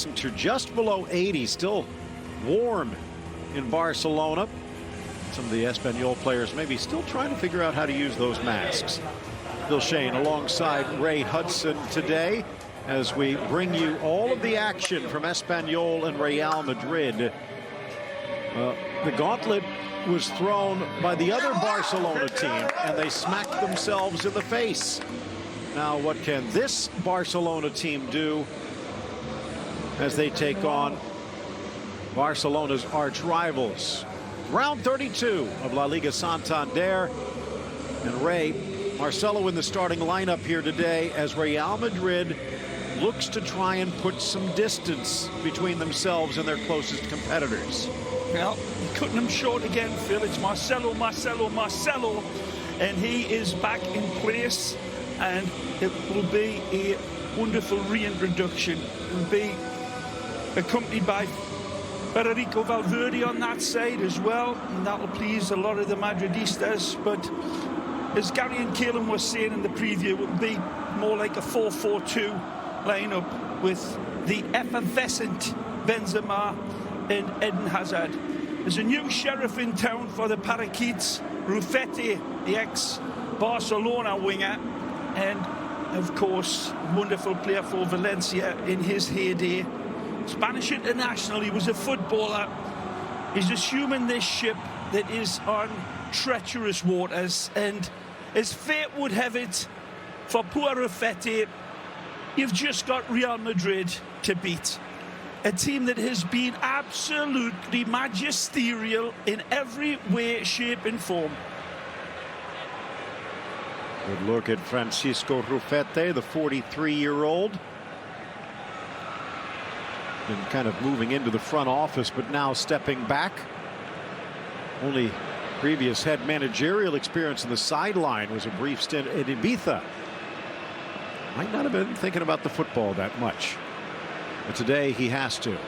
to just below 80, still warm in Barcelona. Some of the Español players maybe still trying to figure out how to use those masks. Bill Shane alongside Ray Hudson today as we bring you all of the action from Español and Real Madrid. The gauntlet was thrown by the other Barcelona team, and they smacked themselves in the face. Now, what can this Barcelona team do as they take on Barcelona's arch rivals? Round 32 of La Liga Santander. And Ray, Marcelo in the starting lineup here today as Real Madrid looks to try and put some distance between themselves and their closest competitors. Well, cutting him short again, Phil. It's Marcelo, and he is back in place, and it will be a wonderful reintroduction. It will be accompanied by Federico Valverde on that side as well, and that'll please a lot of the Madridistas. But as Gary and Kaelan were saying in the preview, it will be more like a 4-4-2 lineup with the effervescent Benzema and Eden Hazard. There's a new sheriff in town for the Parakeets, Rufete, the ex-Barcelona winger, and of course, wonderful player for Valencia in his heyday. Spanish international, he was a footballer. He's assuming this ship that is on treacherous waters, and as fate would have it for poor Rufete, you've just got Real Madrid to beat. A team that has been absolutely magisterial in every way, shape and form. Good look at Francisco Rufete, the 43-year-old. Been kind of moving into the front office, but now stepping back. Only previous head managerial experience in the sideline was a brief stint at Ibiza. Might not have been thinking about the football that much. But today he has to.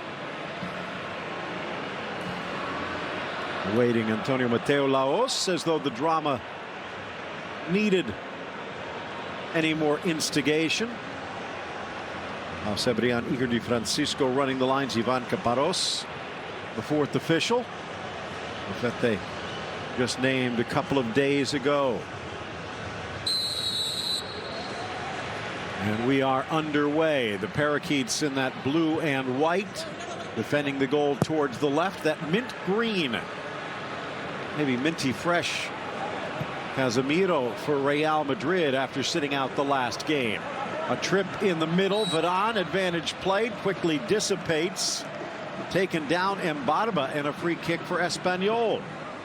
Awaiting Antonio Mateo Laos, as though the drama needed any more instigation. Now Cebrian Igor Di Francisco running the lines. Ivan Caparros, the fourth official. Rufete just named a couple of days ago. And we are underway. The Parakeets in that blue and white, defending the goal towards the left. That mint green, maybe minty fresh Casemiro for Real Madrid after sitting out the last game. A trip in the middle. Varane, advantage played, quickly dissipates. Taken down Mbarba, and a free kick for Español.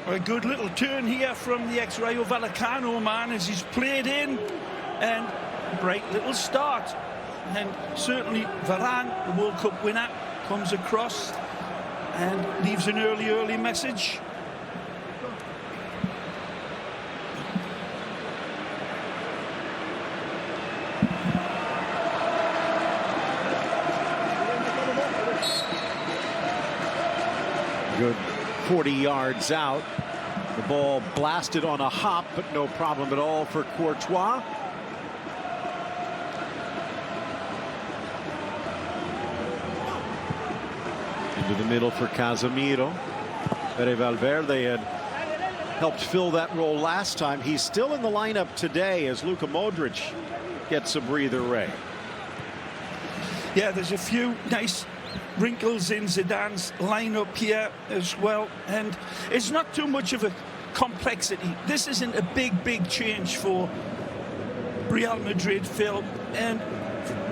A good little turn here from the ex-Rayo Vallecano man as he's played in, and great little start. And certainly Varane, the World Cup winner, comes across and leaves an early message. Good 40 yards out. The ball blasted on a hop, but no problem at all for Courtois. Into the middle for Casemiro. Fede Valverde had helped fill that role last time. He's still in the lineup today as Luka Modric gets a breather, Ray. Yeah, there's a few nice wrinkles in Zidane's lineup here as well, and it's not too much of a complexity. This isn't a big change for Real Madrid, Phil, and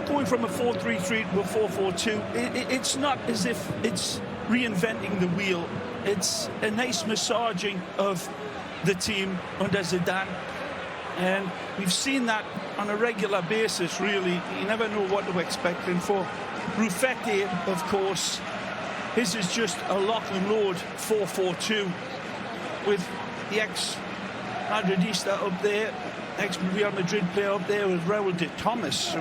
going from a 4-3-3 to a 4-4-2, it's not as if it's reinventing the wheel. It's a nice massaging of the team under Zidane, and we've seen that on a regular basis, really. You never know what to expect. And for Rufete, of course, his is just a lock and load 4-4-2 with the ex-Madridista up there, ex-Real Madrid player up there with Raúl de Thomas.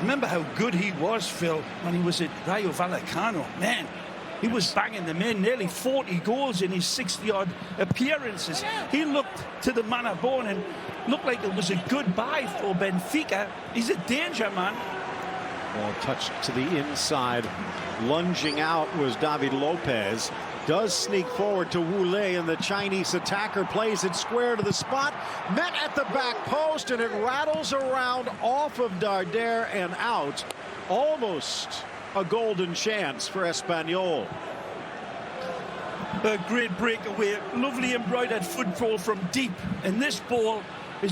Remember how good he was, Phil, when he was at Rayo Vallecano. Man, he was banging them in, nearly 40 goals in his 60-odd appearances. He looked to the manor born and looked like it was a goodbye for Benfica. He's a danger man. Ball touched to the inside. Lunging out was David Lopez. Does sneak forward to Wu Lei, and the Chinese attacker plays it square to the spot. Met at the back post, and it rattles around off of Darder and out. Almost a golden chance for Español. A great breakaway, lovely embroidered football from deep, and this ball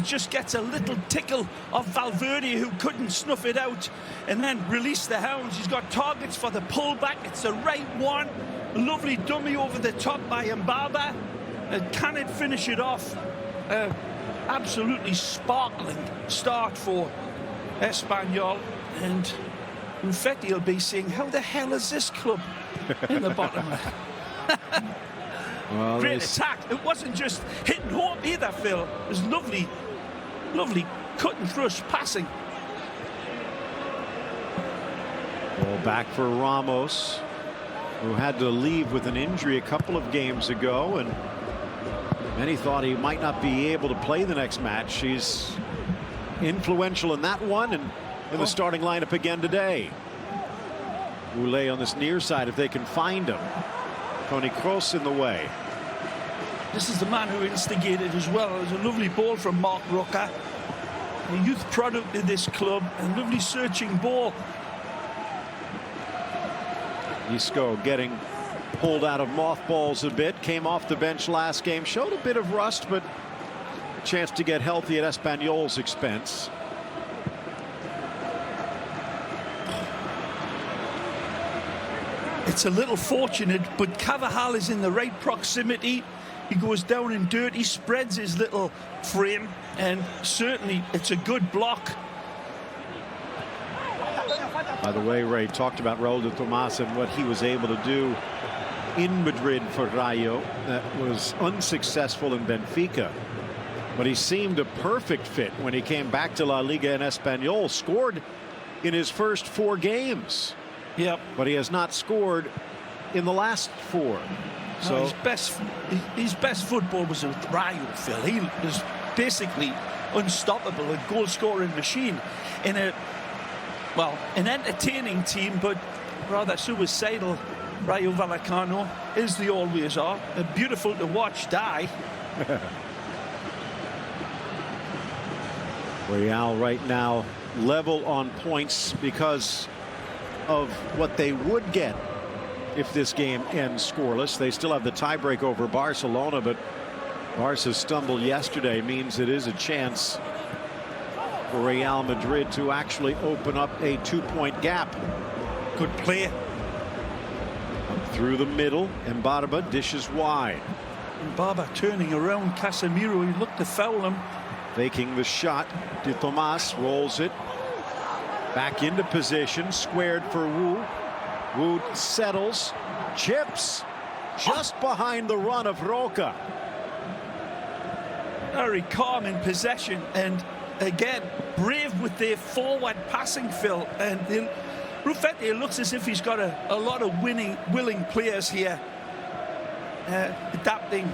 just gets a little tickle of Valverde, who couldn't snuff it out, and then release the hounds. He's got targets for the pullback. It's the right one. Lovely dummy over the top by Mbaba. Can it finish it off? Absolutely sparkling start for Español, and Infetti will be saying, how the hell is this club in the bottom? Well, great attack. It wasn't just hitting home either, Phil. It was lovely cut and thrust passing. Ball back for Ramos, who had to leave with an injury a couple of games ago, and many thought he might not be able to play the next match. He's influential in that one and in the starting lineup again today. Wu on this near side if they can find him. Toni Kroos in the way. This is the man who instigated as well. It was a lovely ball from Mark Roca, a youth product of this club, and lovely searching ball. Isco getting pulled out of mothballs a bit. Came off the bench last game. Showed a bit of rust, but a chance to get healthy at Español's expense. It's a little fortunate, but Carvajal is in the right proximity. He goes down and dirty, spreads his little frame, and certainly it's a good block. By the way, Ray talked about Raúl de Tomás and what he was able to do in Madrid for Rayo. That was unsuccessful in Benfica, but he seemed a perfect fit when he came back to La Liga and Español. Scored in his first 4 games. Yep. But he has not scored in the last 4. So no, his best football was with Rayo, Phil. He was basically unstoppable, a goal-scoring machine in an entertaining team, but rather suicidal. Rayo Vallecano, as they always are. Beautiful to watch die. Real right now level on points because of what they would get if this game ends scoreless. They still have the tiebreak over Barcelona, but Barca's stumble yesterday means it is a chance for Real Madrid to actually open up a 2-point gap. Good play. Up through the middle, and Barba dishes wide. Barba turning around Casemiro. He looked to foul him. Faking the shot. De Tomás rolls it back into position, squared for Wu. Wu settles, chips just behind the run of Roca. Very calm in possession, and again brave with their forward passing, Phil. And Ruffetti looks as if he's got a lot of willing players here, adapting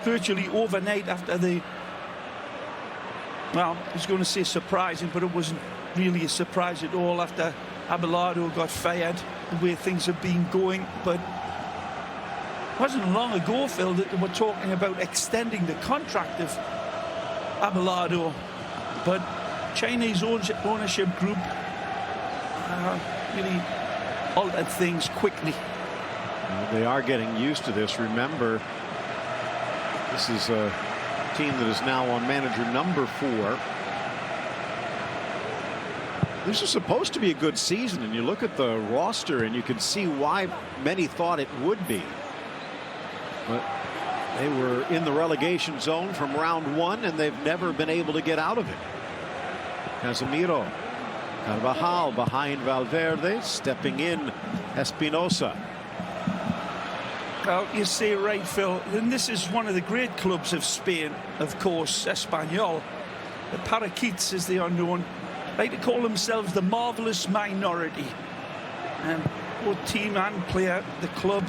virtually overnight after the, well, I was going to say surprising, but it wasn't really a surprise at all after Abelardo got fired, the way things have been going. But it wasn't long ago, Phil, that they were talking about extending the contract of Abelardo, but Chinese ownership group really altered things quickly. Well, they are getting used to this. Remember, this is a team that is now on manager number 4. This is supposed to be a good season, and you look at the roster and you can see why many thought it would be. But they were in the relegation zone from round 1, and they've never been able to get out of it. Casemiro, Carvajal behind Valverde, stepping in Espinosa. Well, you say right, Phil, and this is one of the great clubs of Spain, of course, Español. The Parakeets, as they are known, like to call themselves the marvellous minority. And both team and player, the club.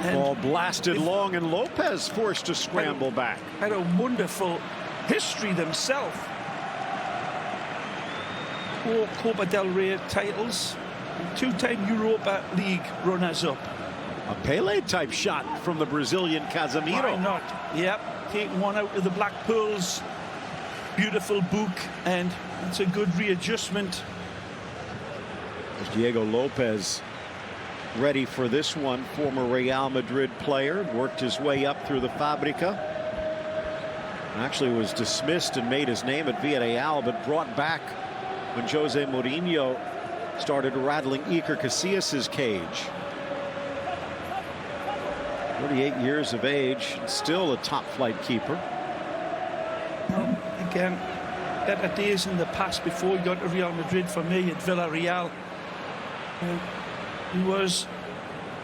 Ball blasted long, and Lopez forced to scramble back. Had a wonderful history themselves. 4 Copa del Rey titles, 2-time Europa League runners-up. A Pele-type shot from the Brazilian Casemiro. Why not? Yep, taking one out of the Black Pearls. Beautiful book, and it's a good readjustment. There's Diego Lopez ready for this one. Former Real Madrid player, worked his way up through the Fábrica. Actually was dismissed and made his name at Villarreal, but brought back when Jose Mourinho started rattling Iker Casillas' cage. 38 years of age, still a top flight keeper. Well, again, better days in the past before he got to Real Madrid for me at Villarreal. He was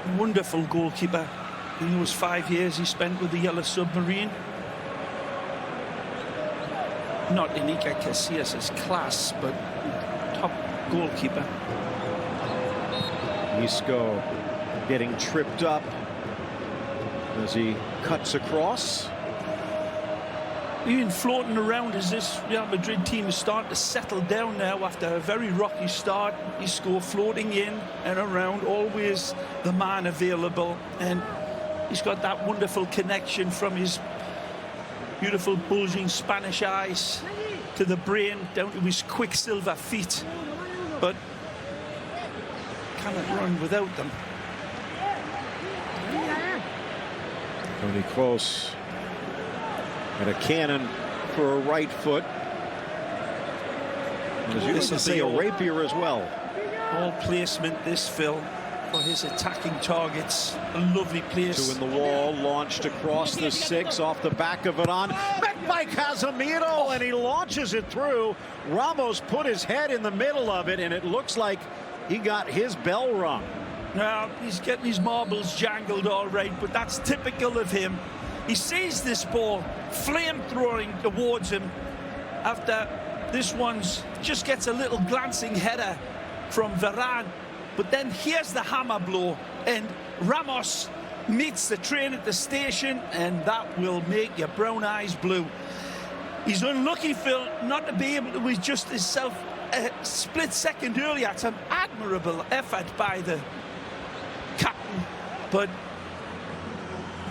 a wonderful goalkeeper in those 5 years he spent with the Yellow Submarine. Not in Iker Casillas' class, but top goalkeeper. Isco getting tripped up as he cuts across. Even floating around as this Real Madrid team is starting to settle down now after a very rocky start. Isco floating in and around, always the man available, and he's got that wonderful connection from his beautiful bulging Spanish eyes to the brain down to his quicksilver feet, but cannot run without them. Toni Kroos and a cannon for a right foot. As you can see, a rapier as well. All placement this, Phil, for his attacking targets. A lovely place. 2 in the wall, launched across the 6 off the back of Varane. Met by Casemiro, and he launches it through. Ramos put his head in the middle of it, and it looks like he got his bell rung. Now, he's getting his marbles jangled all right, but that's typical of him. He sees this ball flame-throwing towards him after this one's just gets a little glancing header from Varane. But then here's the hammer blow, and Ramos meets the train at the station, and that will make your brown eyes blue. He's unlucky, Phil, not to be able to adjust himself a split second earlier. It's an admirable effort by the captain, but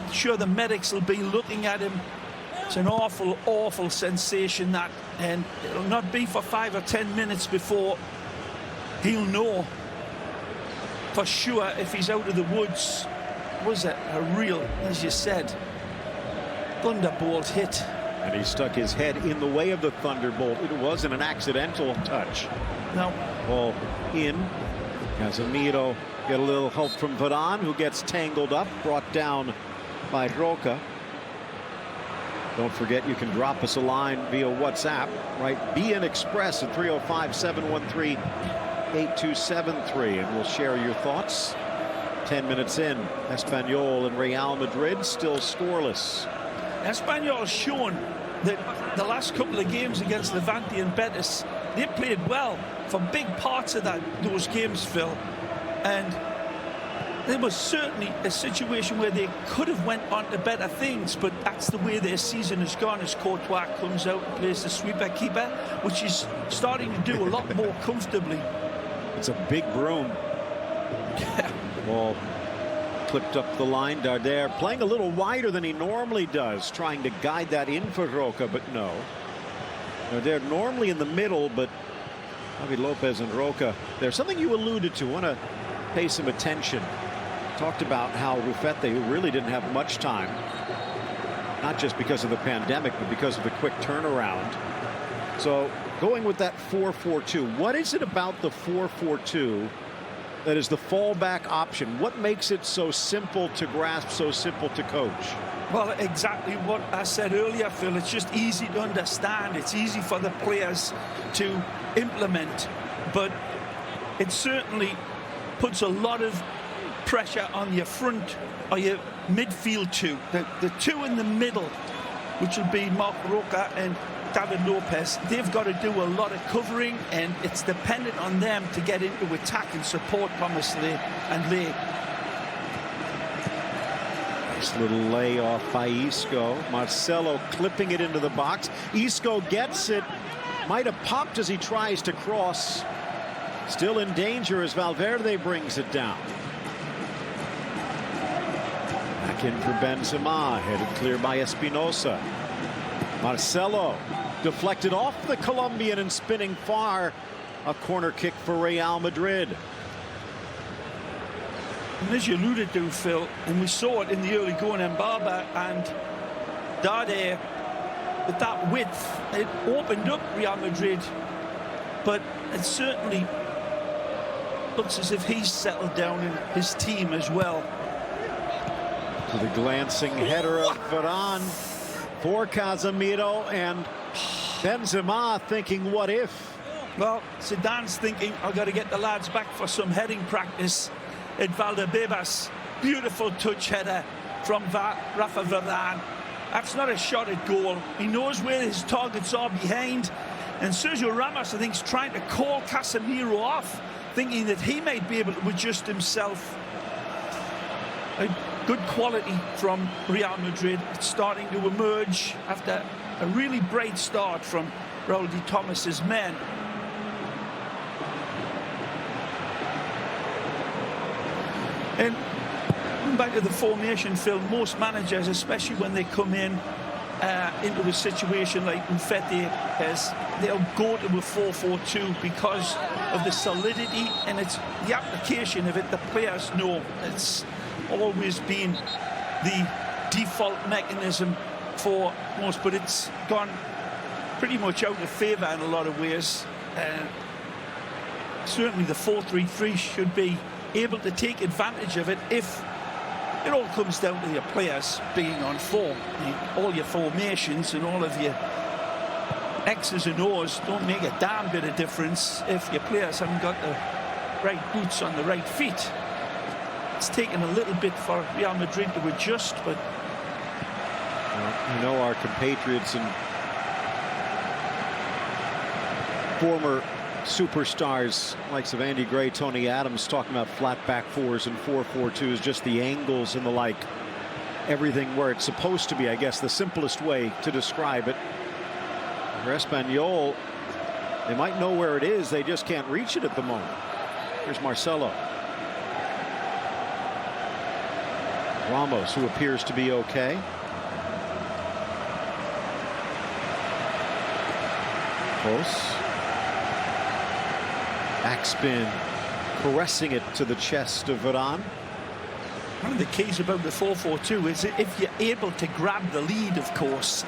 I'm sure the medics will be looking at him. It's an awful, awful sensation, that, and it'll not be for 5 or 10 minutes before he'll know for sure if he's out of the woods. Was it a real, as you said, thunderbolt hit? And he stuck his head in the way of the thunderbolt. It wasn't an accidental touch. No. Ball in. Casemiro get a little help from Varane, who gets tangled up, brought down by Roca. Don't forget, you can drop us a line via WhatsApp. Right, BN Express at 305-713-8273, and we'll share your thoughts. 10 minutes in, Español and Real Madrid still scoreless. Español has shown that the last couple of games against Levante and Betis, they played well for big parts of those games, Phil. And there was certainly a situation where they could have went on to better things, but that's the way their season has gone as Courtois comes out and plays the sweeper keeper, which is starting to do a lot more comfortably. It's a big broom. Ball clipped up the line. Darder playing a little wider than he normally does, trying to guide that in for Roca, but no. Darder normally in the middle, but Javi Lopez and Roca. There's something you alluded to. I want to pay some attention. Talked about how Rufete, who really didn't have much time, not just because of the pandemic, but because of the quick turnaround. So going with that 4-4-2, what is it about the 4-4-2 that is the fallback option? What makes it so simple to grasp, so simple to coach? Well, exactly what I said earlier, Phil. It's just easy to understand. It's easy for the players to implement, but it certainly puts a lot of pressure on your front or your midfield two. The two in the middle, which will be Marc Roca and David Lopez, they've got to do a lot of covering, and it's dependent on them to get into attack and support Thomas and Lay. Nice little layoff by Isco. Marcelo clipping it into the box. Isco gets it, might have popped as he tries to cross. Still in danger as Valverde brings it down. Back in for Benzema, headed clear by Espinosa. Marcelo deflected off the Colombian and spinning far. A corner kick for Real Madrid. And as you alluded to, Phil, and we saw it in the early going, Mbaba and Dade, with that width, it opened up Real Madrid, but it certainly looks as if he's settled down in his team as well. To the glancing header of Varane for Casemiro, and Benzema thinking, what if? Well, Zidane's thinking, I've got to get the lads back for some heading practice at Valdebebas. Beautiful touch header from Rafa Varane. That's not a shot at goal. He knows where his targets are behind. And Sergio Ramos, I think, is trying to call Casemiro off, thinking that he might be able to adjust himself. A good quality from Real Madrid. It's starting to emerge after a really bright start from Raul de Thomas's men. And back to the formation, Phil, most managers, especially when they come in into a situation like Umfete has, they'll go to a 4-4-2 because of the solidity and it's the application of it. The players know it's always been the default mechanism for most, but it's gone pretty much out of favour in a lot of ways. Certainly the 4-3-3 should be able to take advantage of it if it all comes down to your players being on form. All your formations and all of your X's and O's don't make a damn bit of difference if your players haven't got the right boots on the right feet. It's taken a little bit for Real Madrid to adjust, but you know, our compatriots and former superstars likes of Andy Gray, Tony Adams, talking about flat back fours and 4-4-2s, just the angles and the like, everything where it's supposed to be. I guess the simplest way to describe it. For Español, they might know where it is, they just can't reach it at the moment. Here's Marcelo. Ramos, who appears to be okay. Close. Backspin, caressing it to the chest of Varane. One of the keys about the 4-4-2 is if you're able to grab the lead, of course,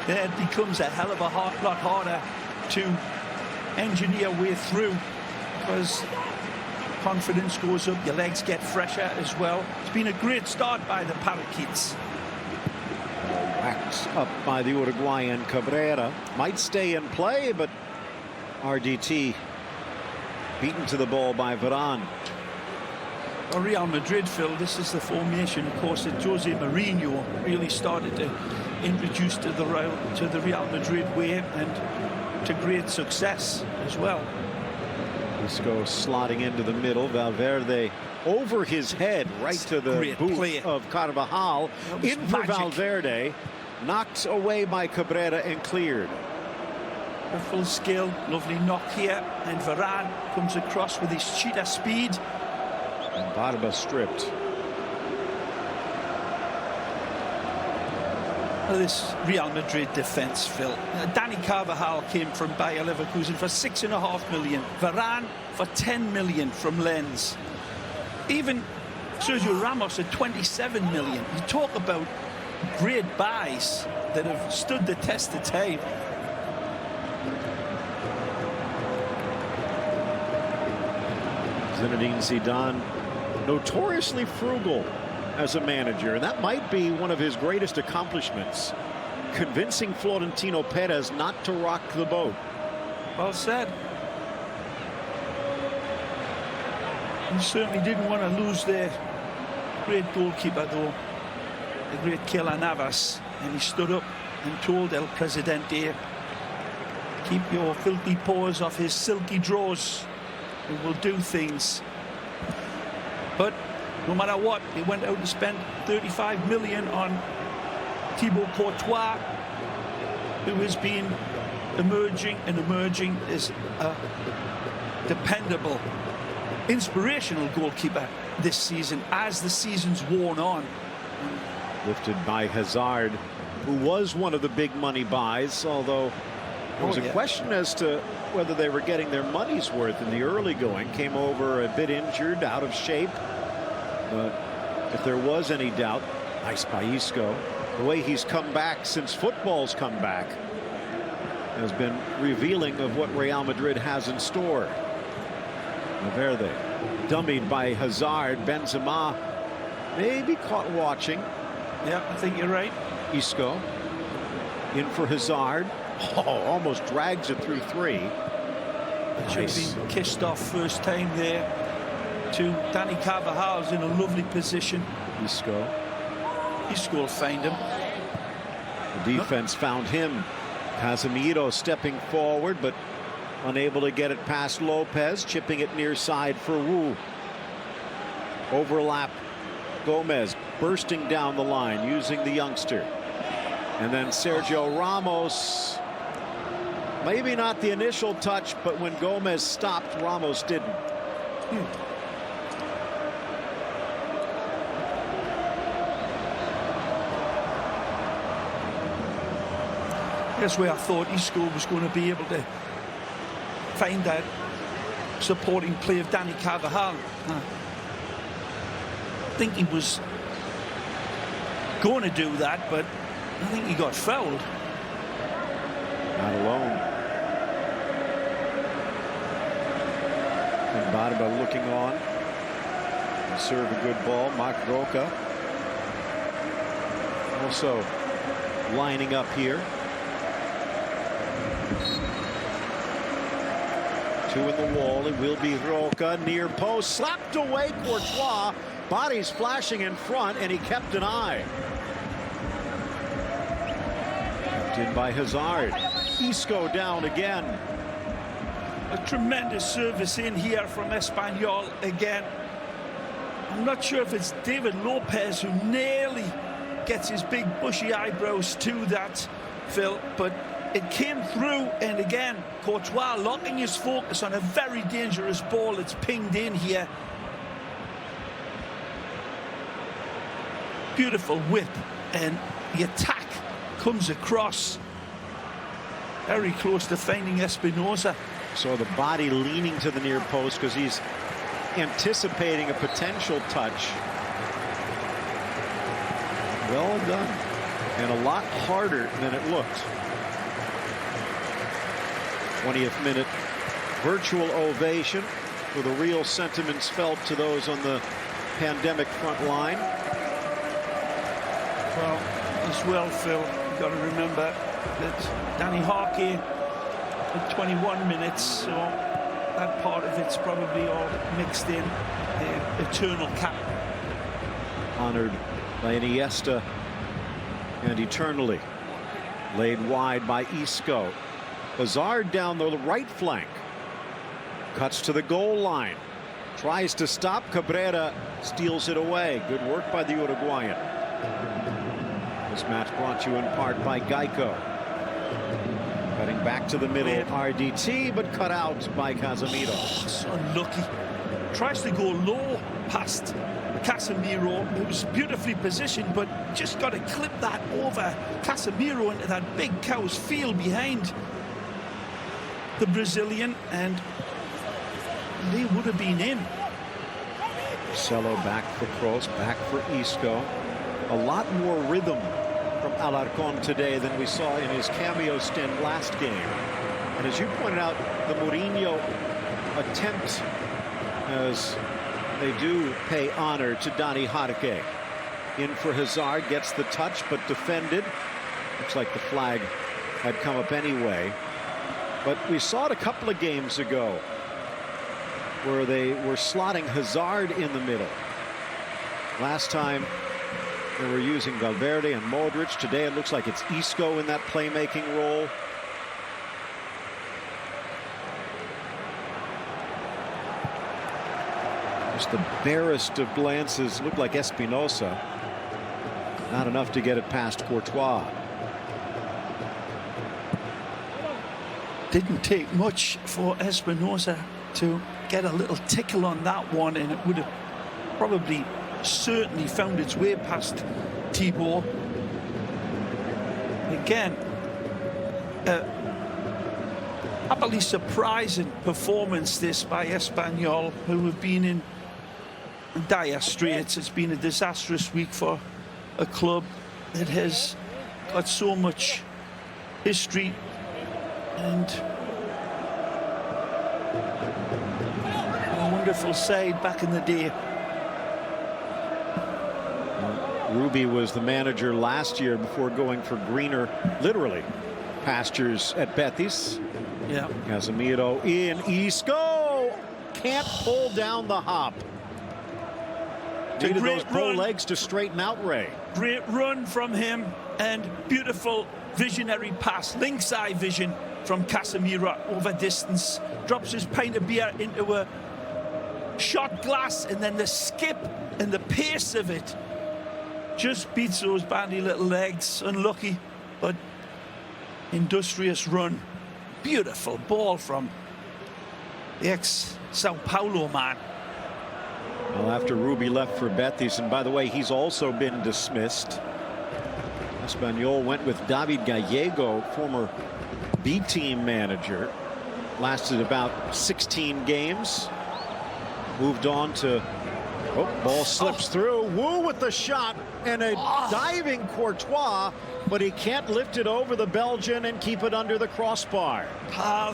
then it becomes a hell of a lot harder to engineer way through because confidence goes up, your legs get fresher as well. It's been a great start by the Parakeets. Whacked up by the Uruguayan Cabrera. Might stay in play, but RDT beaten to the ball by Varane. Well, Real Madrid, Phil, this is the formation, of course, that Jose Mourinho really started to introduce to the Real Madrid way, and to great success as well. Isco slotting into the middle. Valverde over his head, right to the boot of Carvajal. In for Valverde, knocked away by Cabrera and cleared. A full skill, lovely knock here, and Varane comes across with his cheetah speed. And Barba stripped. Well, this Real Madrid defence, Phil. Dani Carvajal came from Bayer Leverkusen for $6.5 million. Varane for $10 million from Lens. Even Sergio Ramos at $27 million. You talk about great buys that have stood the test of time. Zinedine Zidane, notoriously frugal as a manager, and that might be one of his greatest accomplishments, convincing Florentino Perez not to rock the boat. Well said. He certainly didn't want to lose their great goalkeeper, though, the great Keylor Navas, and he stood up and told El Presidente, keep your filthy paws off his silky drawers. We will do things. But no matter what, he went out and spent $35 million on Thibaut Courtois, who has been emerging and emerging as a dependable, inspirational goalkeeper this season as the season's worn on. Lifted by Hazard, who was one of the big money buys, although there was a question as to whether they were getting their money's worth in the early going. Came over a bit injured, out of shape. But if there was any doubt, nice by Isco. The way he's come back since football's come back has been revealing of what Real Madrid has in store. Valverde, dummied by Hazard. Benzema maybe caught watching. Yeah, I think you're right. Isco in for Hazard. Oh, almost drags it through three. Should have been kissed off first time there to Dani Carvajal's in a lovely position. Isco will find him. The defense found him. Casemiro stepping forward, but unable to get it past Lopez, chipping it near side for Wu. Overlap. Gomez bursting down the line using the youngster. And then Sergio Ramos. Maybe not the initial touch, but when Gomez stopped, Ramos didn't. That's where I thought Isco was going to be able to find that supporting play of Dani Carvajal. I think he was going to do that, but I think he got fouled. Not alone. And Barba looking on. And serve a good ball. Marc Roca also lining up here. Two in the wall. It will be Roca. Near post. Slapped away. Courtois. Bodies flashing in front, and he kept an eye. Kept in by Hazard. Isco down again. A tremendous service in here from Español again. I'm not sure if it's David Lopez who nearly gets his big bushy eyebrows to that, Phil, but it came through, and again Courtois locking his focus on a very dangerous ball that's pinged in here. Beautiful whip, and the attack comes across very close to finding Espinosa. So the body leaning to the near post because he's anticipating a potential touch. Well done, and a lot harder than it looked. 20th minute virtual ovation with the real sentiments felt to those on the pandemic front line. Well, as well, Phil, you've got to remember that Danny Harkey at 21 minutes, so that part of it's probably all mixed in. The eternal cap. Honored by Iniesta and eternally. Laid wide by Isco. Hazard down the right flank. Cuts to the goal line. Tries to stop. Cabrera steals it away. Good work by the Uruguayan. This match brought to you in part by Geico. Cutting back to the middle. RDT, but cut out by Casemiro. Oh, so unlucky. Tries to go low past Casemiro. It was beautifully positioned, but just got to clip that over Casemiro into that big cow's field behind the Brazilian, and they would have been in. Marcelo back for Kroos, back for Isco. A lot more rhythm from Alarcón today than we saw in his cameo stint last game. And as you pointed out, the Mourinho attempt, as they do pay honor to Dani Jarque. In for Hazard, gets the touch, but defended. Looks like the flag had come up anyway. But we saw it a couple of games ago where they were slotting Hazard in the middle. Last time they were using Valverde and Modric. Today it looks like it's Isco in that playmaking role. Just the barest of glances. Looked like Espinosa. Not enough to get it past Courtois. Didn't take much for Espinosa to get a little tickle on that one, and it would have probably certainly found its way past Thibaut. Again, happily surprising performance this by Español, who have been in dire straits. It's been a disastrous week for a club that has got so much history and a wonderful side back in the day. Ruby was the manager last year before going for greener, literally, pastures at Betis. Yeah. Casemiro in, Isco can't pull down the hop. Needed those pro legs to straighten out Ray. Great run from him, and beautiful visionary pass, lynx eye vision from Casemiro over distance. Drops his pint of beer into a shot glass, and then the skip and the pace of it just beats those bandy little legs. Unlucky, but industrious run. Beautiful ball from the ex-Sao Paulo man. Well, after Ruby left for Betis, and by the way, he's also been dismissed. Español went with David Gallego, former B-team manager. Lasted about 16 games. Moved on to... Oh, ball slips through. Wu with the shot and a diving Courtois, but he can't lift it over the Belgian and keep it under the crossbar.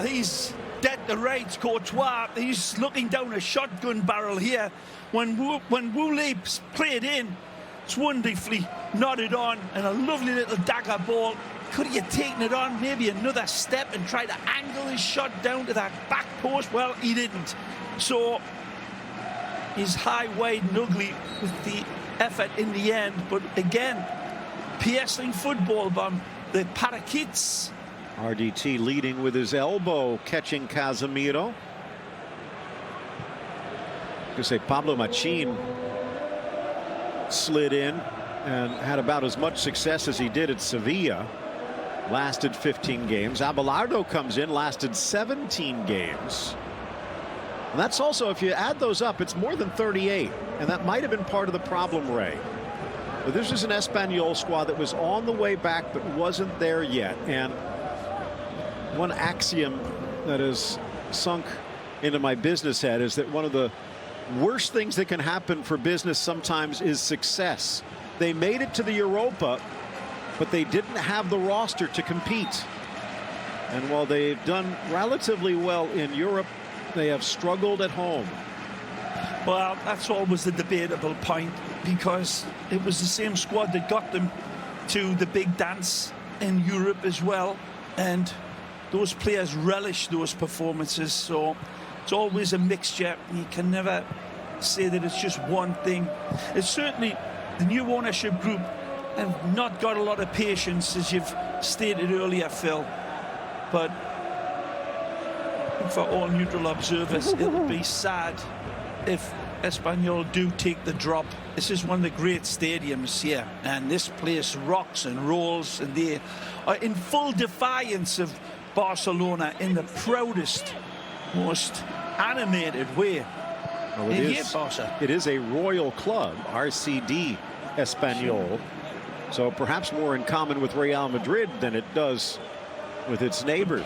He's dead to rights, Courtois. He's looking down a shotgun barrel here. When Wu Lee played in, it's wonderfully nodded on, and a lovely little dagger ball. Could he have taken it on maybe another step and tried to angle his shot down to that back post? Well, he didn't. So he's high, wide and ugly with the effort in the end. But again, piercing football bomb. The Parakeets. RDT leading with his elbow, catching Casemiro. To say Pablo Machin slid in and had about as much success as he did at Sevilla. Lasted 15 games. Abelardo comes in, lasted 17 games. And that's also, if you add those up, it's more than 38. And that might have been part of the problem, Ray. But this is an Español squad that was on the way back but wasn't there yet. And one axiom that has sunk into my business head is that one of the worst things that can happen for business sometimes is success. They made it to the Europa, but they didn't have the roster to compete. And while they've done relatively well in Europe, they have struggled at home. Well, that's always the debatable point, because it was the same squad that got them to the big dance in Europe as well, and those players relish those performances. So it's always a mixture. You can never say that it's just one thing. It's certainly the new ownership group have not got a lot of patience, as you've stated earlier, Phil. But for all neutral observers, it'll be sad if Español do take the drop. This is one of the great stadiums here, and this place rocks and rolls, and they are in full defiance of Barcelona in the proudest, most animated way. Well, it is a royal club, RCD Español, so perhaps more in common with Real Madrid than it does with its neighbors.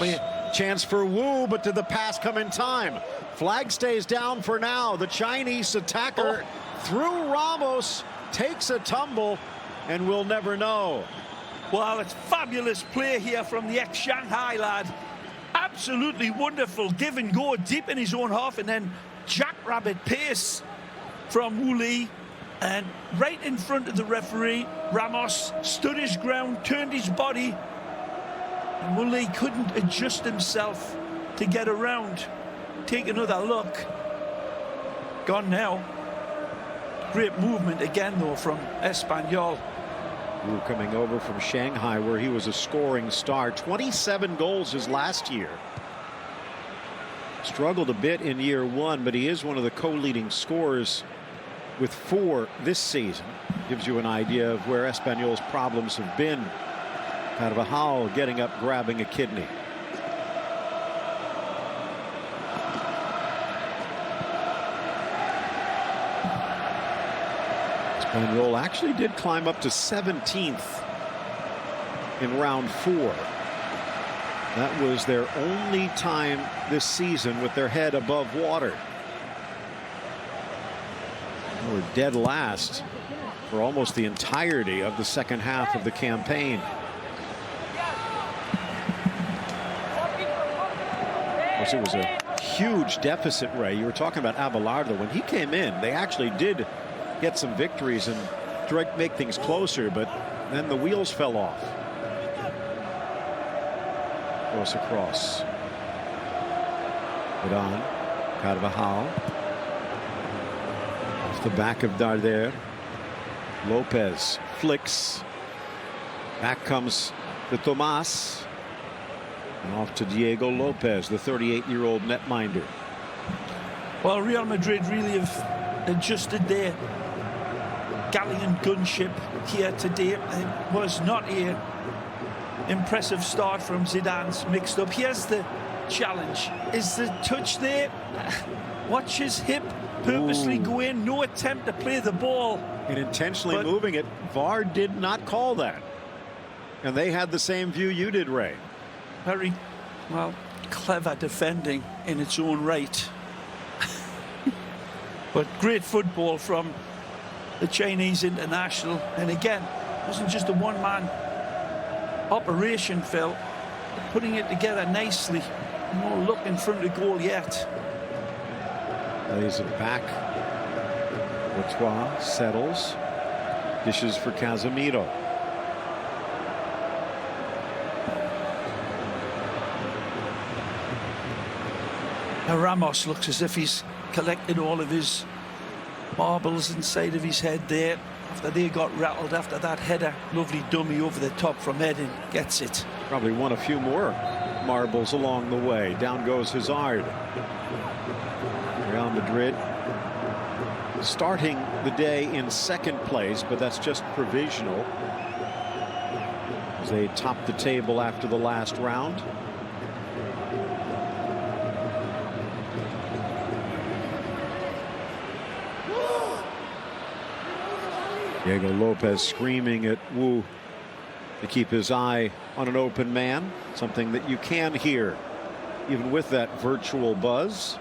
Chance for Wu, but did the pass come in time? Flag stays down for now. The Chinese attacker through Ramos takes a tumble, and we'll never know. Well, it's fabulous play here from the ex-Shanghai lad. Absolutely wonderful give and go deep in his own half, and then jackrabbit pace from Wu Lee, and right in front of the referee. Ramos stood his ground, turned his body, and Wu Lee couldn't adjust himself to get around. Take another look. Gone now. Great movement again, though, from Español. Wu coming over from Shanghai, where he was a scoring star. 27 goals his last year. Struggled a bit in year one, but he is one of the co-leading scorers with 4 this season. Gives you an idea of where Español's problems have been. Carvajal getting up, grabbing a kidney. Español actually did climb up to 17th in round 4. That was their only time this season with their head above water. They were dead last for almost the entirety of the second half of the campaign. Of course, it was a huge deficit, Ray. You were talking about Abelardo. When he came in, they actually did get some victories and try to make things closer, but then the wheels fell off. Goes across. Iran, Carvajal. Off the back of Darder. Lopez flicks. Back comes the Tomas. And off to Diego Lopez, the 38-year-old netminder. Well, Real Madrid really have adjusted their gallant gunship here today. It was not an impressive start from Zidane's mixed up. Here's the challenge. Is the touch there? Watch his hip purposely go in. No attempt to play the ball. And intentionally moving it. VAR did not call that. And they had the same view you did, Ray. Very, well, clever defending in its own right. But great football from the Chinese international. And again, it wasn't just a one-man operation, Phil. Putting it together nicely. No look in front of goal yet. Lays it back. Courtois settles. Dishes for Casemiro. Now Ramos looks as if he's collected all of his marbles inside of his head there after they got rattled after that header. Lovely dummy over the top from Eden. Gets it. Probably won a few more marbles along the way. Down goes Hazard. Real Madrid starting the day in second place, but that's just provisional as they top the table after the last round. Diego Lopez screaming at Wu to keep his eye on an open man, something that you can hear even with that virtual buzz.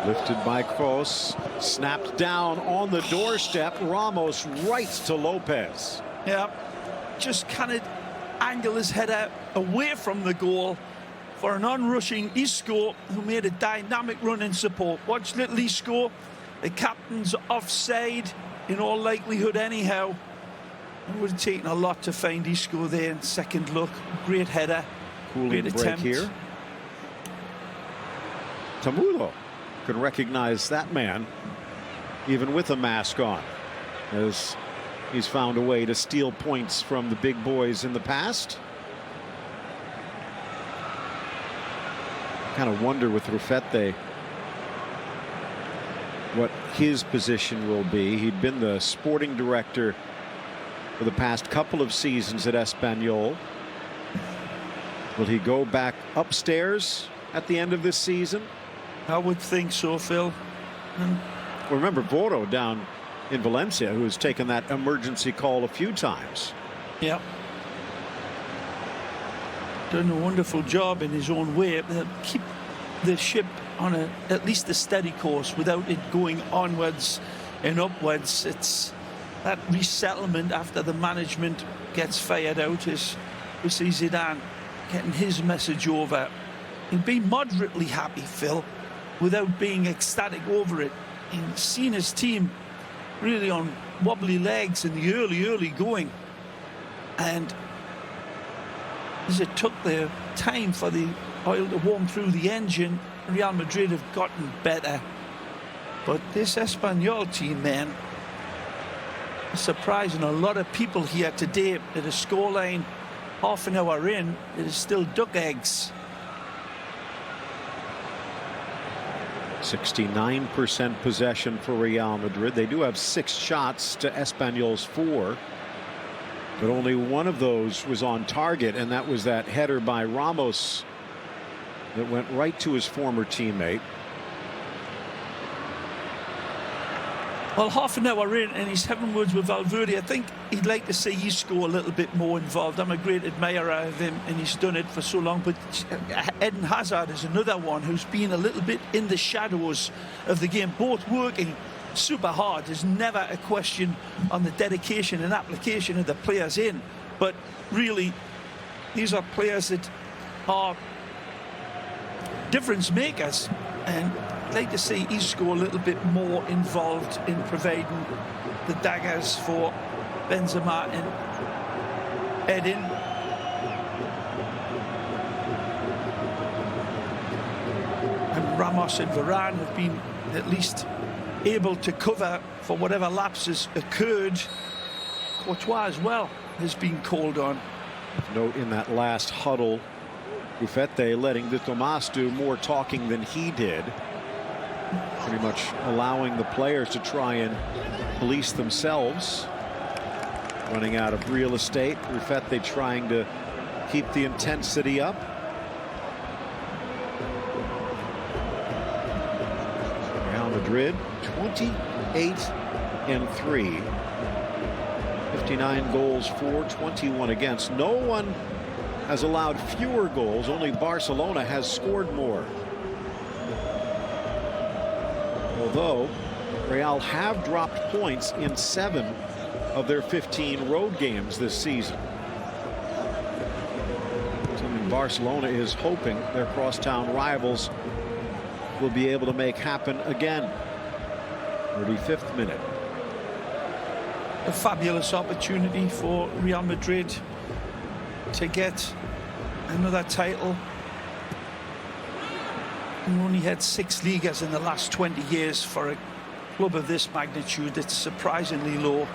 Lifted by Kroos, snapped down on the doorstep. Ramos right to Lopez. Yeah, just kind of angle his head out away from the goal for an onrushing Isco, who made a dynamic run in support. Watch little Isco. The captain's offside in all likelihood anyhow. It would have taken a lot to find Isco there in second look. Great header. Cooling great break attempt here. Tamulo can recognize that man even with a mask on, as he's found a way to steal points from the big boys in the past. Kind of wonder with Rufete what his position will be. He'd been the sporting director for the past couple of seasons at Español. Will he go back upstairs at the end of this season? I would think so, Phil. Remember Boro down in Valencia, who has taken that emergency call a few times. Yeah. Done a wonderful job in his own way. Keep the ship on at least a steady course without it going onwards and upwards. It's that resettlement after the management gets fired out is we see Zidane getting his message over and be moderately happy, Phil, without being ecstatic over it. And seeing his team really on wobbly legs in the early going, and as it took their time for the oil to warm through the engine, Real Madrid have gotten better. But this Español team, man, is surprising a lot of people here today. At a scoreline half an hour in, it is still duck eggs. 69% possession for Real Madrid. They do have 6 shots to Español's 4, but only one of those was on target, and that was that header by Ramos that went right to his former teammate. Well, half an hour in, and he's having words with Valverde. I think he'd like to see Isco a little bit more involved. I'm a great admirer of him, and he's done it for so long. But Eden Hazard is another one who's been a little bit in the shadows of the game, both working super hard. There's never a question on the dedication and application of the players in. But really, these are players that are difference makers, and I'd like to see Isco a little bit more involved in providing the daggers for Benzema and Eden. And Ramos and Varane have been at least able to cover for whatever lapses occurred. Courtois as well has been called on. Note in that last huddle, Buffette letting De Tomas do more talking than he did, pretty much allowing the players to try and police themselves, running out of real estate. Buffette trying to keep the intensity up. Real Madrid 28-3, 59 goals for, 21 against. No one has allowed fewer goals. Only Barcelona has scored more. Although Real have dropped points in 7 of their 15 road games this season. Team in Barcelona is hoping their crosstown rivals will be able to make happen again. 35th minute. A fabulous opportunity for Real Madrid to get another title. We only had 6 Ligas in the last 20 years for a club of this magnitude. It's surprisingly low.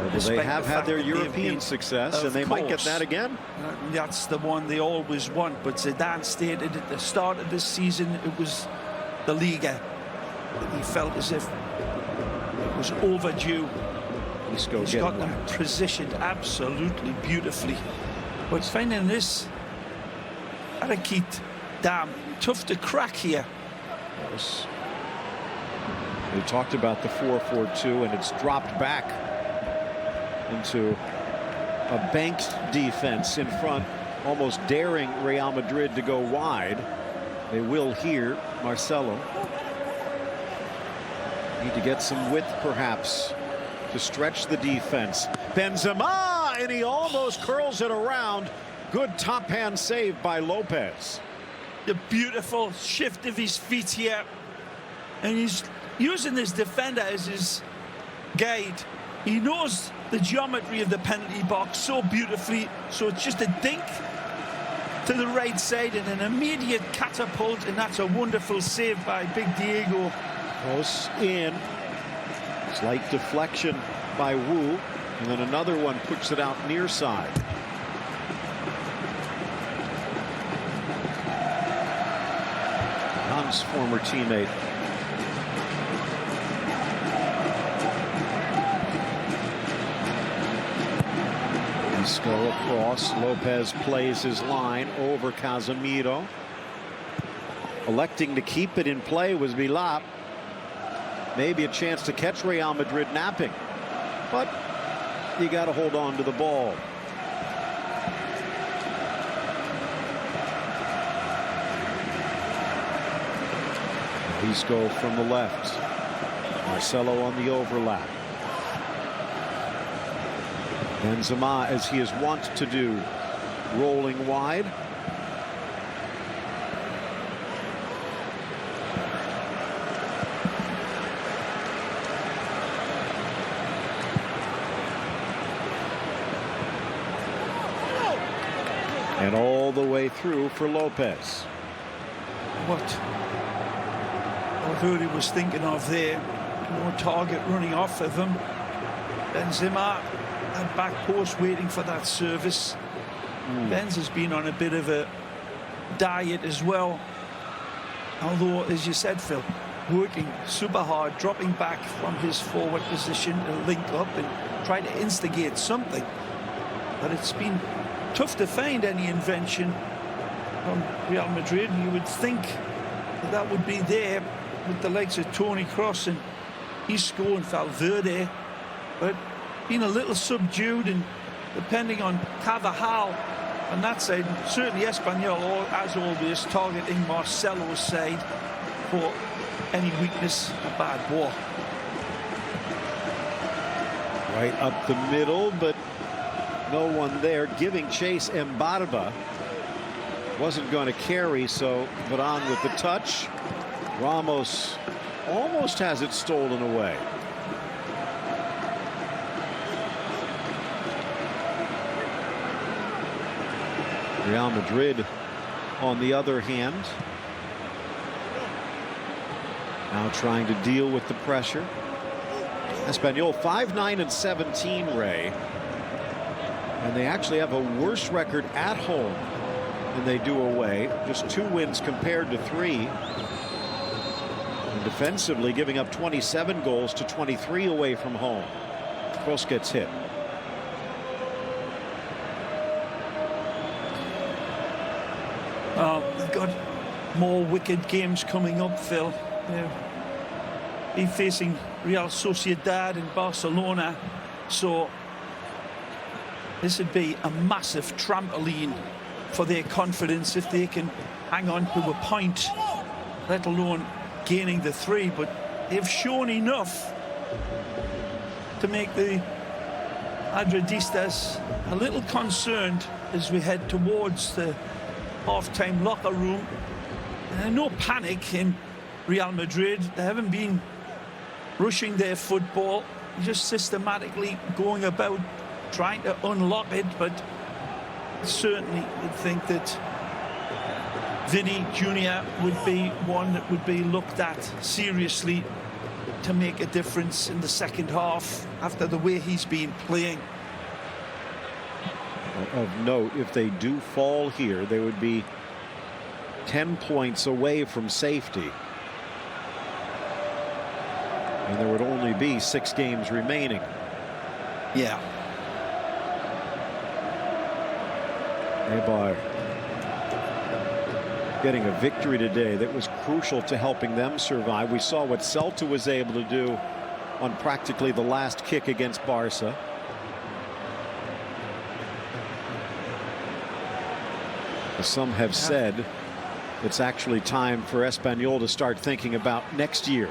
Well, they have had their European success, and they might get that again. That's the one they always want. But Zidane stated at the start of this season it was the Liga. He felt as if it was overdue. He's got them positioned absolutely beautifully. But finding this Arakit Dam tough to crack here. Yes. They talked about the 4-4-2, and it's dropped back into a banked defense in front, almost daring Real Madrid to go wide. They will here. Marcelo need to get some width perhaps to stretch the defense. Benzema, and he almost curls it around. Good top hand save by Lopez. The beautiful shift of his feet here, and he's using this defender as his guide. He knows the geometry of the penalty box so beautifully, so it's just a dink to the right side and an immediate catapult, and that's a wonderful save by Big Diego. Close in. Slight deflection by Wu, and then another one puts it out near side. Hans' former teammate. Isco across. Lopez plays his line over Casemiro. Electing to keep it in play was Vilap. Maybe a chance to catch Real Madrid napping, but you got to hold on to the ball. Isco from the left. Marcelo on the overlap. Benzema, as he is wont to do, rolling wide. And all the way through for Lopez. What Valverde was thinking of there, more target running off of him. Benzema at back post waiting for that service. Benz has been on a bit of a diet as well. Although, as you said, Phil, working super hard, dropping back from his forward position to link up and try to instigate something. But it's been tough to find any invention from Real Madrid. You would think that would be there with the likes of Toni Kroos and Isco and Valverde, but been a little subdued, and depending on Carvajal on that side, certainly Español, as always, targeting Marcelo's side for any weakness or bad ball. Right up the middle, but no one there giving chase. Mbarba wasn't going to carry, so Varane with the touch. Ramos almost has it stolen away. Real Madrid, on the other hand, now trying to deal with the pressure. Español 5-9-17, Ray, and they actually have a worse record at home than they do away. Just 2 wins compared to 3. And defensively giving up 27 goals to 23 away from home. Kroos gets hit. They've got more wicked games coming up, Phil. Be facing Real Sociedad and Barcelona, so this would be a massive trampoline for their confidence if they can hang on to a point, let alone gaining the 3. But they've shown enough to make the Madridistas a little concerned as we head towards the half-time locker room. No panic in Real Madrid. They haven't been rushing their football, just systematically going about trying to unlock it. But certainly would think that Vinny Jr. would be one that would be looked at seriously to make a difference in the second half after the way he's been playing. Of note, if they do fall here, they would be 10 points away from safety. And there would only be 6 games remaining. Yeah. Eibar getting a victory today that was crucial to helping them survive. We saw what Celta was able to do on practically the last kick against Barca. As some have said, it's actually time for Español to start thinking about next year.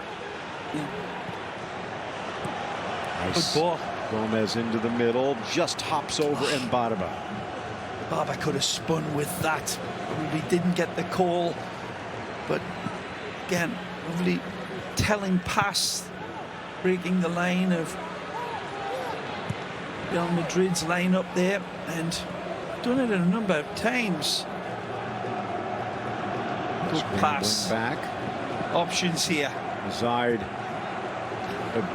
Nice. Good ball. Gomez into the middle, just hops over Mbarba. Barba could have spun with that. Probably didn't get the call, but again, really telling pass, breaking the line of Real Madrid's line up there, and done it a number of times. Good pass. Back. Options here. Hazard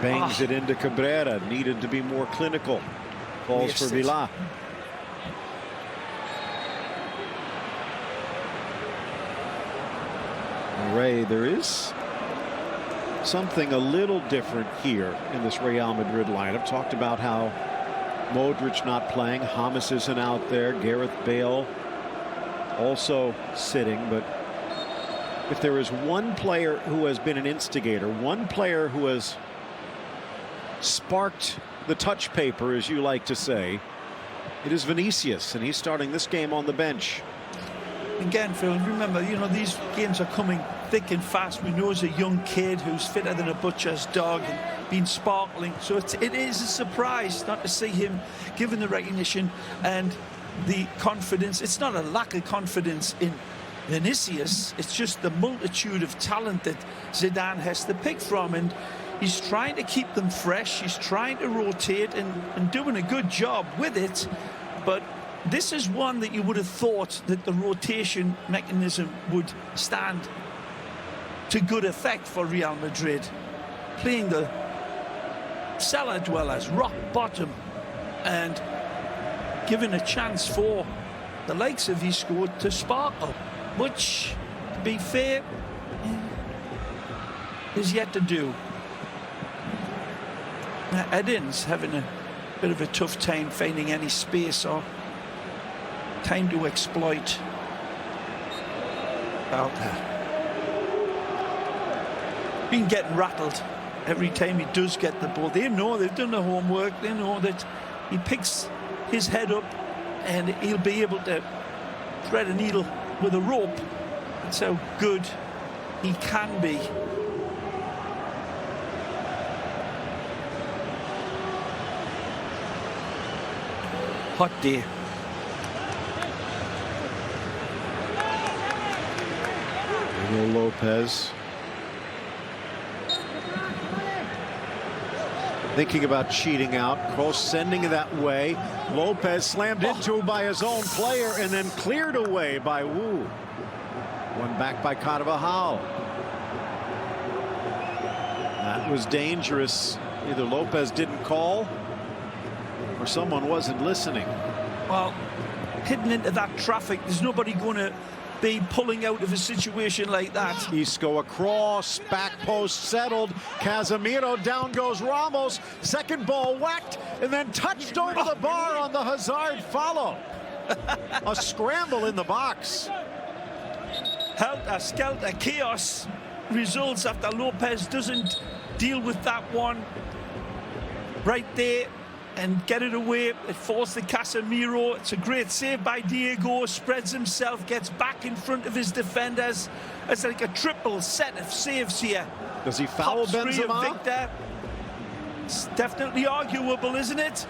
bangs it into Cabrera. Needed to be more clinical. Falls for Villa. Ray, there is something a little different here in this Real Madrid lineup. Talked about how Modric not playing, James isn't out there, Gareth Bale also sitting. But if there is one player who has been an instigator, one player who has sparked the touch paper, as you like to say, it is Vinicius, and he's starting this game on the bench. Again, Phil, remember, you know, these games are coming thick and fast. We know he's a young kid who's fitter than a butcher's dog and been sparkling. So it is a surprise not to see him given the recognition and the confidence. It's not a lack of confidence in Vinicius. It's just the multitude of talent that Zidane has to pick from. And he's trying to keep them fresh. He's trying to rotate and doing a good job with it. But this is one that you would have thought that the rotation mechanism would stand to good effect for Real Madrid. Playing the cellar dwellers, rock bottom, and giving a chance for the likes of Isco to sparkle, which, to be fair, is yet to do. Edin's having a bit of a tough time finding any space or time to exploit. Been getting rattled every time he does get the ball. They know, they've done the homework. They know that he picks his head up and he'll be able to thread a needle with a rope. That's how good he can be. Hot day. Lopez thinking about cheating out. Kroos sending it that way. Lopez slammed into by his own player and then cleared away by Wu. One back by Carvajal. That was dangerous. Either Lopez didn't call or someone wasn't listening. Well, hidden into that traffic, there's nobody going to be pulling out of a situation like that. Isco across, back post settled. Casemiro, down goes Ramos. Second ball whacked and then touched over the bar on the Hazard follow. A scramble in the box. Helter-skelter chaos results after Lopez doesn't deal with that one right there and get it away. It falls to Casemiro. It's a great save by Diego. Spreads himself, gets back in front of his defenders. It's like a triple set of saves here. Does he foul Benzema? Victor. It's definitely arguable, isn't it?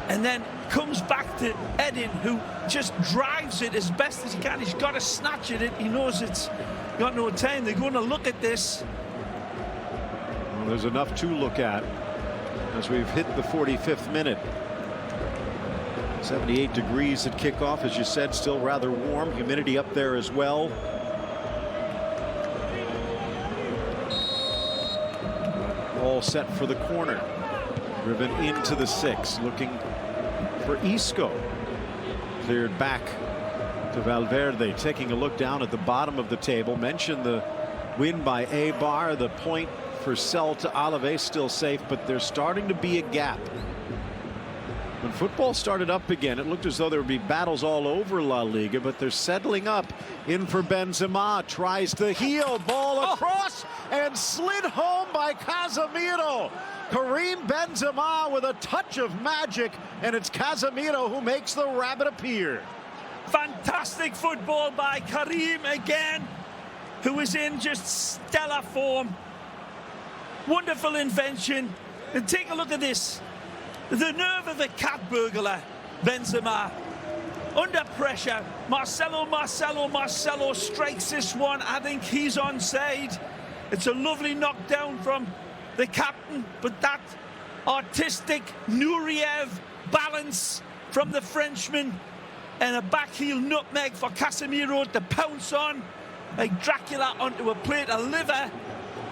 And then comes back to Eden, who just drives it as best as he can. He's got to snatch at it. He knows it's got no time. They're going to look at this. Well, there's enough to look at as we've hit the 45th minute. 78 degrees at kickoff, as you said, still rather warm. Humidity up there as well. All set for the corner. Driven into the 6, looking for Isco. Cleared back to Valverde, taking a look down at the bottom of the table. Mentioned the win by Eibar, the point for Celta. Alaves still safe, but there's starting to be a gap. When football started up again, it looked as though there would be battles all over La Liga, but they're settling up. In for Benzema, tries the heel, ball across and slid home by Casemiro. Karim Benzema with a touch of magic, and it's Casemiro who makes the rabbit appear. Fantastic football by Karim again, who is in just stellar form. Wonderful invention. And take a look at this. The nerve of a cat burglar, Benzema. Under pressure, Marcelo strikes this one. I think he's onside. It's a lovely knockdown from the captain, but that artistic Nureyev balance from the Frenchman and a back heel nutmeg for Casemiro to pounce on like Dracula onto a plate of liver,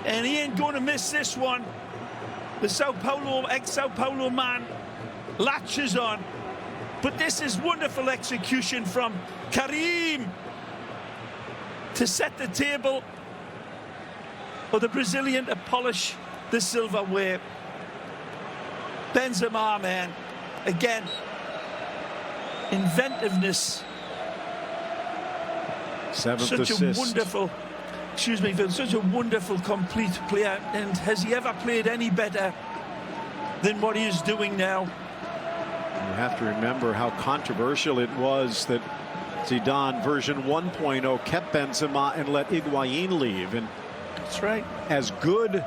and he ain't going to miss this one. The ex-Sao Paulo man latches on, but this is wonderful execution from Karim to set the table for the Brazilian to polish the silverware. Benzema, man, again, inventiveness. Seventh such assist. A wonderful, excuse me, Phil, such a wonderful, complete player. And has he ever played any better than what he is doing now? You have to remember how controversial it was that Zidane version 1.0 kept Benzema and let Higuain leave. And that's right. As good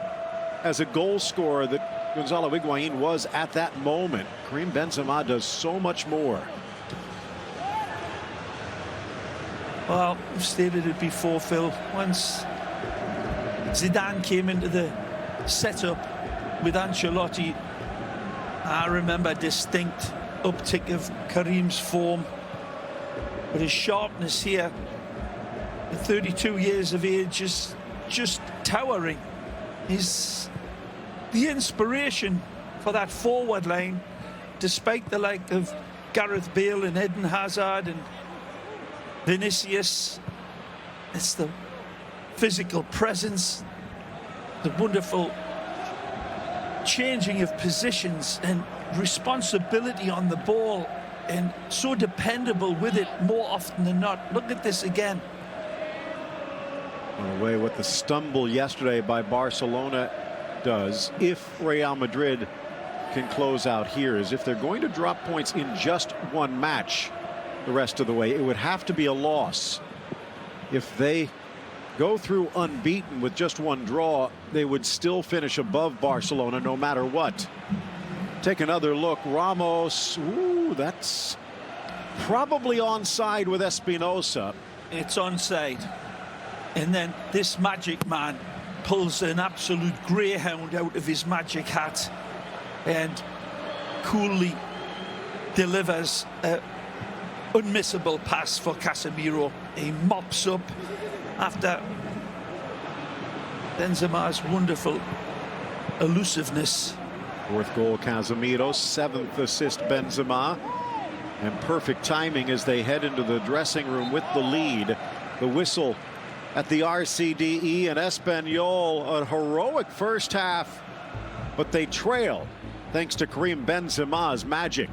as a goal scorer that Gonzalo Higuain was at that moment, Karim Benzema does so much more. Well, I've stated it before, Phil. Once Zidane came into the setup with Ancelotti, I remember a distinct uptick of Karim's form. But his sharpness here, at 32 years of age, is just towering. He's the inspiration for that forward line, despite the like of Gareth Bale and Eden Hazard and Vinicius. It's the physical presence, the wonderful changing of positions and responsibility on the ball, and so dependable with it more often than not. Look at this again. In a way, what the stumble yesterday by Barcelona does, if Real Madrid can close out here, is if they're going to drop points in just one match the rest of the way, it would have to be a loss. If they go through unbeaten with just one draw, they would still finish above Barcelona no matter what. Take another look. Ramos, ooh, that's probably onside with Espinosa. It's onside. And then this magic man pulls an absolute greyhound out of his magic hat and coolly delivers an unmissable pass for Casemiro. He mops up after Benzema's wonderful elusiveness. Fourth goal, Casemiro. Seventh assist, Benzema. And perfect timing as they head into the dressing room with the lead. The whistle at the RCDE, and Español, a heroic first half, but they trail thanks to Karim Benzema's magic.